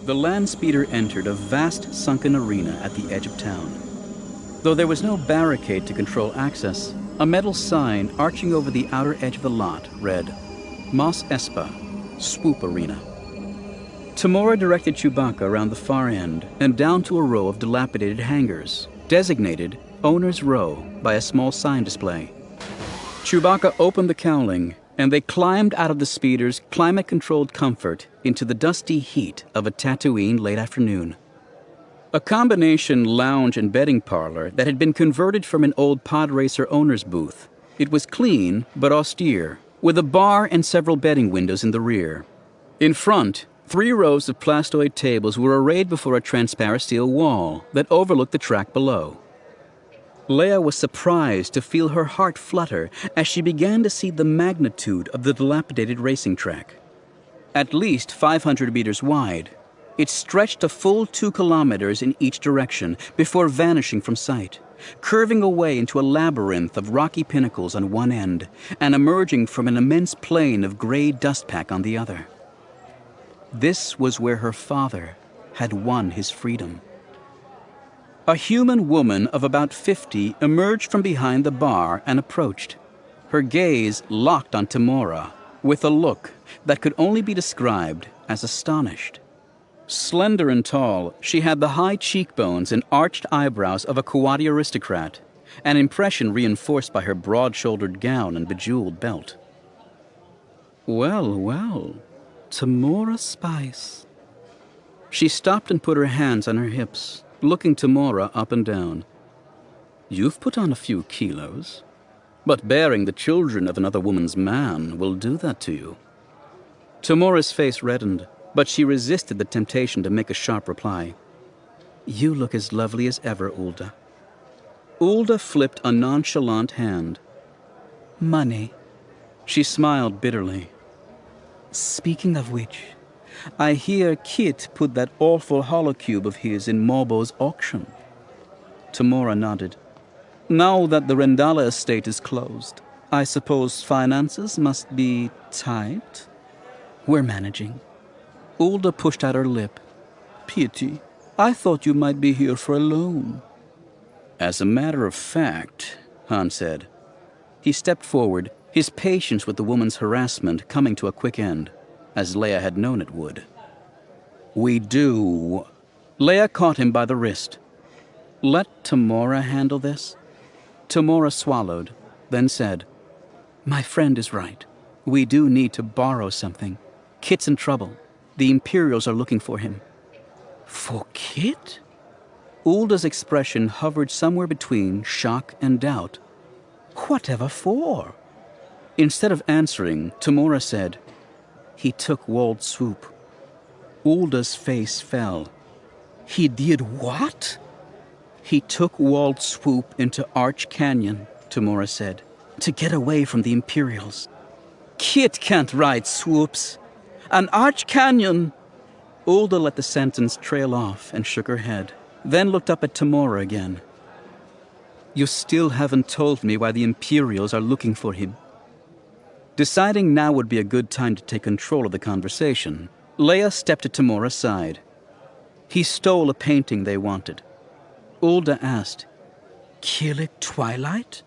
The land speeder entered a vast sunken arena at the edge of town. Though there was no barricade to control access, a metal sign arching over the outer edge of the lot read, Mos Espa, Swoop Arena. Tamora directed Chewbacca around the far end and down to a row of dilapidated hangars, designated Owner's Row by a small sign display. Chewbacca opened the cowling, and they climbed out of the speeder's climate-controlled comfort into the dusty heat of a Tatooine late afternoon. A combination lounge and bedding parlor that had been converted from an old pod racer owner's booth. It was clean but austere, with a bar and several bedding windows in the rear. In front, 3 rows of plastoid tables were arrayed before a transparent steel wall that overlooked the track below. Leia was surprised to feel her heart flutter as she began to see the magnitude of the dilapidated racing track. At least 500 meters wide, it stretched a full 2 kilometers in each direction before vanishing from sight, curving away into a labyrinth of rocky pinnacles on one end and emerging from an immense plain of gray dust pack on the other. This was where her father had won his freedom. A human woman of about 50 emerged from behind the bar and approached, her gaze locked on Tamora, with a look that could only be described as astonished. Slender and tall, she had the high cheekbones and arched eyebrows of a Kuwati aristocrat, an impression reinforced by her broad-shouldered gown and bejeweled belt. Well, well, Tamora Spice. She stopped and put her hands on her hips, looking Tamora up and down. You've put on a few kilos, but bearing the children of another woman's man will do that to you. Tamora's face reddened, but she resisted the temptation to make a sharp reply. You look as lovely as ever, Ulda. Ulda flipped a nonchalant hand. Money. She smiled bitterly. Speaking of which, I hear Kit put that awful holocube of his in Morbo's auction. Tamora nodded. Now that the Rendala estate is closed, I suppose finances must be tight? We're managing. Ulda pushed out her lip. Pity, I thought you might be here for a loan. As a matter of fact, Han said. He stepped forward, his patience with the woman's harassment coming to a quick end, as Leia had known it would. We do. Leia caught him by the wrist. Let Tamora handle this? Tamora swallowed, then said, My friend is right. We do need to borrow something. Kit's in trouble. The Imperials are looking for him. For Kit? Ulda's expression hovered somewhere between shock and doubt. Whatever for? Instead of answering, Tamora said, He took Wald Swoop. Ulda's face fell. He did what? He took Wald Swoop into Arch Canyon, Tamora said, to get away from the Imperials. Kit can't ride Swoops. An Arch Canyon! Ulda let the sentence trail off and shook her head, then looked up at Tamora again. You still haven't told me why the Imperials are looking for him. Deciding now would be a good time to take control of the conversation, Leia stepped at Tamora's side. He stole a painting they wanted. Ulda asked, Killik Twilight?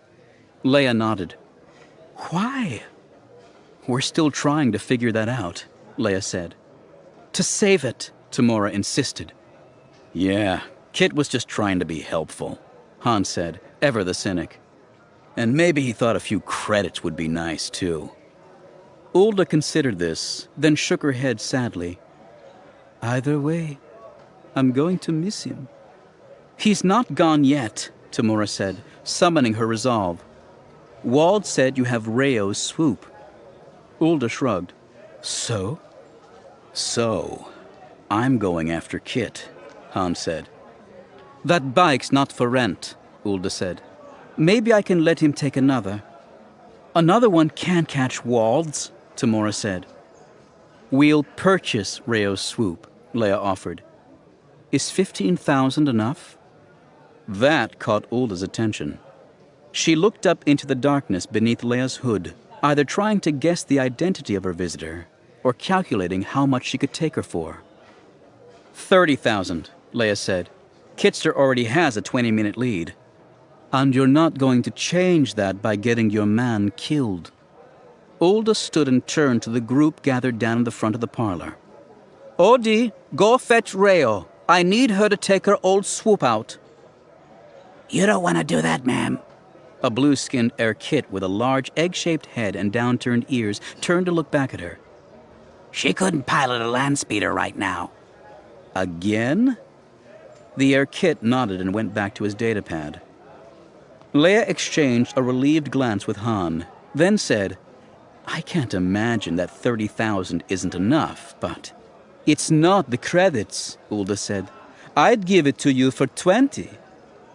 Leia nodded. Why? We're still trying to figure that out, Leia said. To save it, Tamora insisted. Yeah, Kit was just trying to be helpful, Han said, ever the cynic. And maybe he thought a few credits would be nice, too. Ulda considered this, then shook her head sadly. Either way, I'm going to miss him. He's not gone yet, Tamora said, summoning her resolve. Wald said you have Rayo's swoop. Ulda shrugged. So? So, I'm going after Kit, Han said. That bike's not for rent, Ulda said. Maybe I can let him take another. Another one can't catch Wald's, Tamora said. We'll purchase Rayo's swoop, Leia offered. Is 15,000 enough? That caught Ulda's attention. She looked up into the darkness beneath Leia's hood, either trying to guess the identity of her visitor or calculating how much she could take her for. 30,000, Leia said. Kitster already has a 20-minute lead. And you're not going to change that by getting your man killed. Ulda stood and turned to the group gathered down in the front of the parlor. Odie, go fetch Rayo. I need her to take her old Swoop out. You don't want to do that, ma'am. A blue-skinned Air Kit with a large egg-shaped head and downturned ears turned to look back at her. She couldn't pilot a land speeder right now. Again? The Air Kit nodded and went back to his datapad. Leia exchanged a relieved glance with Han, then said, I can't imagine that 30,000 isn't enough, but... It's not the credits, Ulda said. I'd give it to you for 20.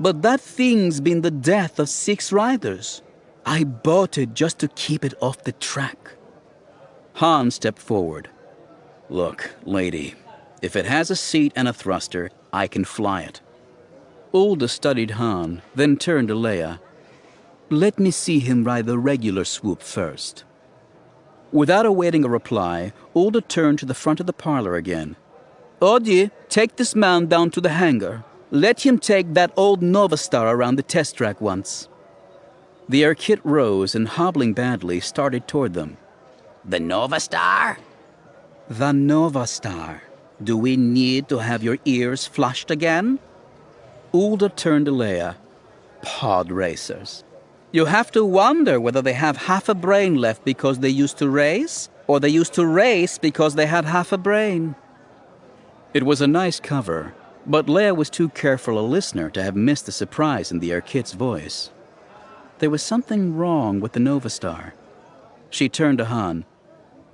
But that thing's been the death of 6 riders. I bought it just to keep it off the track. Han stepped forward. Look, lady, if it has a seat and a thruster, I can fly it. Ulda studied Han, then turned to Leia. Let me see him ride the regular Swoop first. Without awaiting a reply, Ulda turned to the front of the parlor again. Odie, take this man down to the hangar. Let him take that old Nova Star around the test track once. The Air Kit rose and, hobbling badly, started toward them. The Nova Star? The Nova Star. Do we need to have your ears flushed again? Ulda turned to Leia. Pod racers. You have to wonder whether they have half a brain left because they used to race, or they used to race because they had half a brain. It was a nice cover, but Leia was too careful a listener to have missed the surprise in the Air Kit's voice. There was something wrong with the Nova Star. She turned to Han.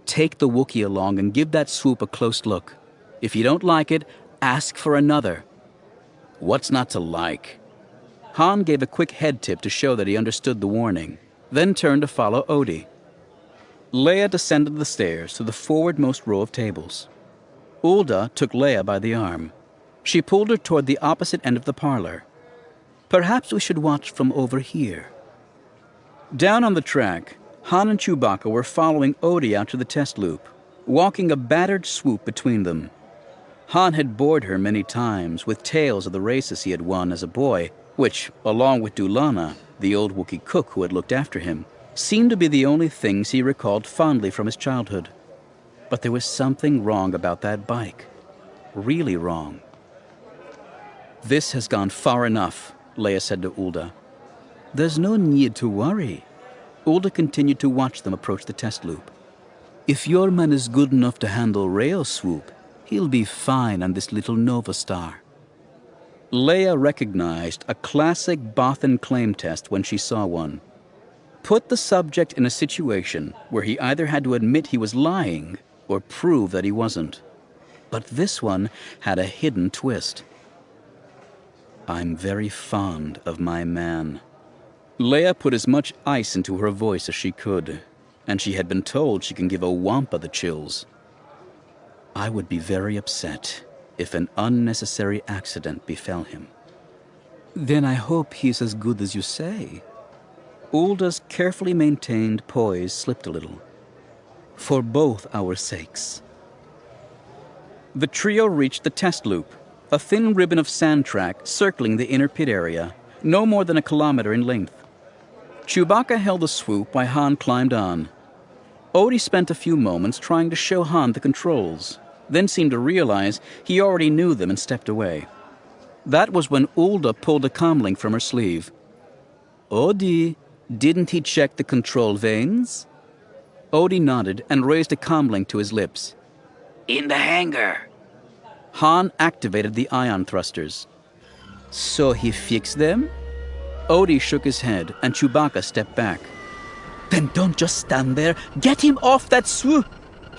Take the Wookiee along and give that Swoop a close look. If you don't like it, ask for another. What's not to like? Han gave a quick head tip to show that he understood the warning, then turned to follow Odie. Leia descended the stairs to the forwardmost row of tables. Ulda took Leia by the arm. She pulled her toward the opposite end of the parlor. Perhaps we should watch from over here. Down on the track, Han and Chewbacca were following Odie out to the test loop, walking a battered Swoop between them. Han had bored her many times with tales of the races he had won as a boy, which, along with Dulana, the old Wookiee cook who had looked after him, seemed to be the only things he recalled fondly from his childhood. But there was something wrong about that bike. Really wrong. This has gone far enough, Leia said to Ulda. There's no need to worry. Ulda continued to watch them approach the test loop. If your man is good enough to handle Rayo's Swoop, he'll be fine on this little Nova Star. Leia recognized a classic Bothan claim test when she saw one. Put the subject in a situation where he either had to admit he was lying or prove that he wasn't. But this one had a hidden twist. I'm very fond of my man. Leia put as much ice into her voice as she could, and she had been told she can give a Wampa the chills. I would be very upset if an unnecessary accident befell him. Then I hope he's as good as you say. Ulda's carefully maintained poise slipped a little. For both our sakes. The trio reached the test loop, a thin ribbon of sand track circling the inner pit area, no more than a kilometer in length. Chewbacca held the Swoop while Han climbed on. Odie spent a few moments trying to show Han the controls, then seemed to realize he already knew them and stepped away. That was when Ulda pulled a comlink from her sleeve. Odie, didn't he check the control vanes? Odie nodded and raised a comlink to his lips. In the hangar. Han activated the ion thrusters. So he fixed them? Odie shook his head and Chewbacca stepped back. Then don't just stand there. Get him off that Swoop!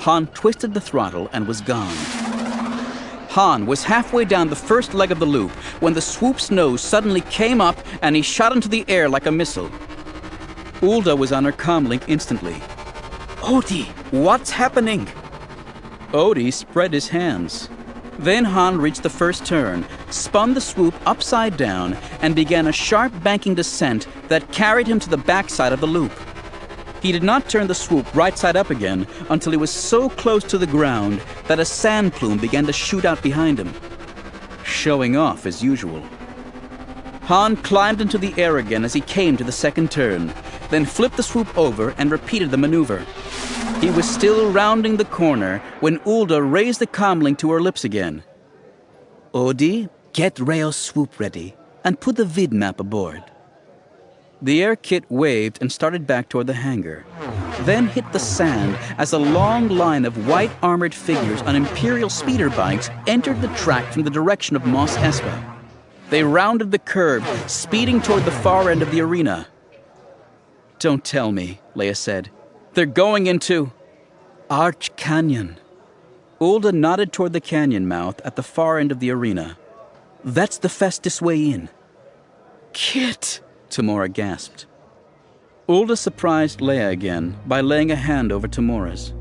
Han twisted the throttle and was gone. Han was halfway down the first leg of the loop when the Swoop's nose suddenly came up and he shot into the air like a missile. Ulda was on her comlink instantly. Odie, what's happening? Odie spread his hands. Then Han reached the first turn, spun the Swoop upside down, and began a sharp banking descent that carried him to the backside of the loop. He did not turn the swoop right side up again until he was so close to the ground that a sand plume began to shoot out behind him. Showing off as usual. Han climbed into the air again as he came to the second turn, then flipped the swoop over and repeated the maneuver. He was still rounding the corner when Ulda raised the comlink to her lips again. Odie, get Rayo's swoop ready and put the vid map aboard. The air kit waved and started back toward the hangar, then hit the sand as a long line of white armored figures on Imperial speeder bikes entered the track from the direction of Mos Espa. They rounded the curve, speeding toward the far end of the arena. Don't tell me, Leia said. They're going into Arch Canyon. Ulda nodded toward the canyon mouth at the far end of the arena. That's the fastest way in. Kit! Tamora gasped. Ulda surprised Leia again by laying a hand over Tamora's.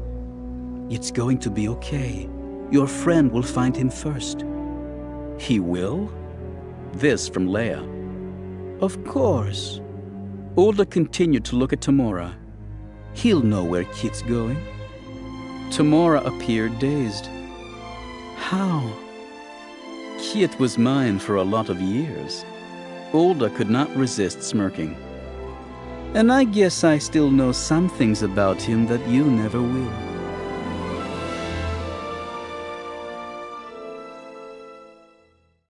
It's going to be okay. Your friend will find him first. He will? This from Leia. Of course. Ulda continued to look at Tamora. He'll know where Kit's going. Tamora appeared dazed. How? Kit was mine for a lot of years. Ulda could not resist smirking. And I guess I still know some things about him that you never will.